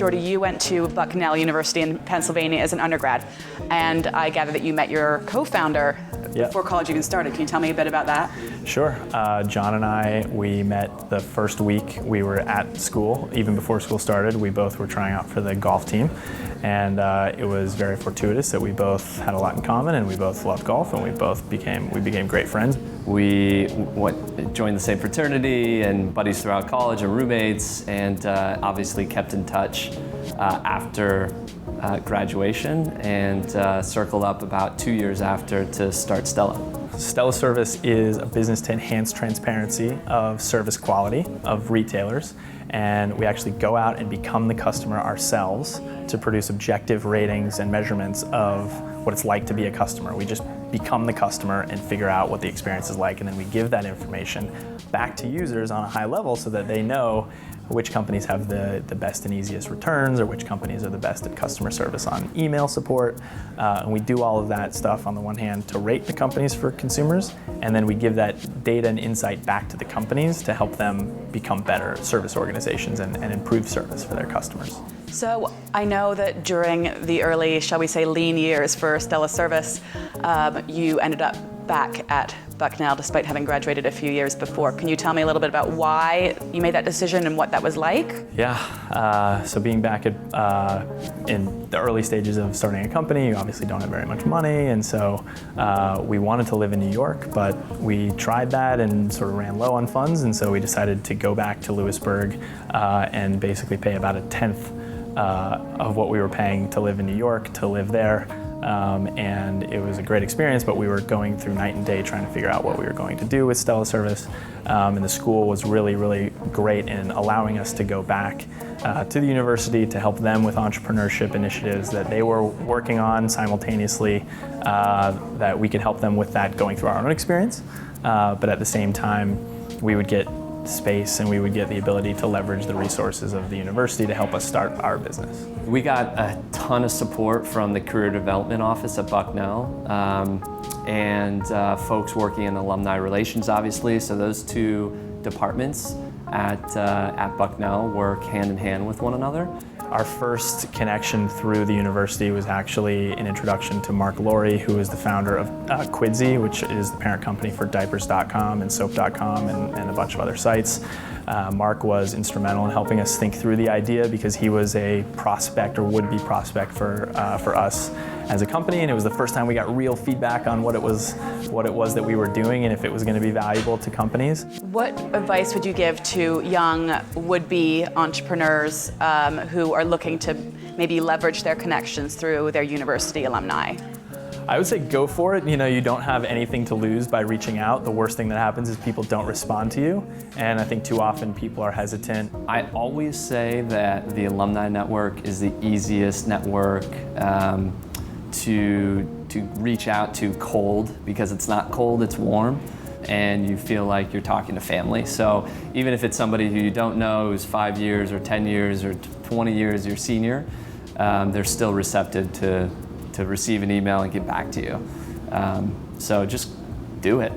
Jordy, you went to Bucknell University in Pennsylvania as an undergrad, and I gather that you met your co-founder before college even started. Can you tell me a bit about that? Sure. John and I, we met the first week we were at school. Even before school started, we both were trying out for the golf team. And it was very fortuitous that we both had a lot in common, and we both loved golf, and we became great friends. We joined the same fraternity and buddies throughout college and roommates, and obviously kept in touch after graduation, and circled up about 2 years after to start Stella. Stella Service is a business to enhance transparency of service quality of retailers, and we actually go out and become the customer ourselves to produce objective ratings and measurements of what it's like to be a customer. We just become the customer and figure out what the experience is like, and then we give that information back to users on a high level so that they know which companies have the best and easiest returns, or which companies are the best at customer service on email support. And we do all of that stuff on the one hand to rate the companies for consumers, and then we give that data and insight back to the companies to help them become better service organizations and improve service for their customers. So I know that during the early, shall we say, lean years for Stella Service, you ended up back at Bucknell despite having graduated a few years before. Can you tell me a little bit about why you made that decision and what that was like? Yeah, so being back at, in the early stages of starting a company, you obviously don't have very much money, and so we wanted to live in New York, but we tried that and sort of ran low on funds, and so we decided to go back to Lewisburg and basically pay about a tenth of what we were paying to live in New York to live there. And it was a great experience, but we were going through night and day trying to figure out what we were going to do with Stella Service. And the school was really, really great in allowing us to go back to the university to help them with entrepreneurship initiatives that they were working on simultaneously, that we could help them with that going through our own experience. But at the same time, we would get space and we would get the ability to leverage the resources of the university to help us start our business. We got a ton of support from the Career Development Office at Bucknell, and folks working in Alumni Relations, obviously. So those two departments at Bucknell work hand in hand with one another. Our first connection through the university was actually an introduction to Mark Laurie, who is the founder of Quidsy, which is the parent company for diapers.com and soap.com and a bunch of other sites. Mark was instrumental in helping us think through the idea because he was a prospect or would-be prospect for us as a company, and it was the first time we got real feedback on what it was that we were doing and if it was going to be valuable to companies. What advice would you give to young would-be entrepreneurs who are looking to maybe leverage their connections through their university alumni? I would say go for it. You know, you don't have anything to lose by reaching out. The worst thing that happens is people don't respond to you, and I think too often people are hesitant. I always say that the alumni network is the easiest network to reach out to cold, because it's not cold, it's warm, and you feel like you're talking to family. So even if it's somebody who you don't know, who's 5 years or 10 years or 20 years your senior, they're still receptive to receive an email and get back to you. So just do it.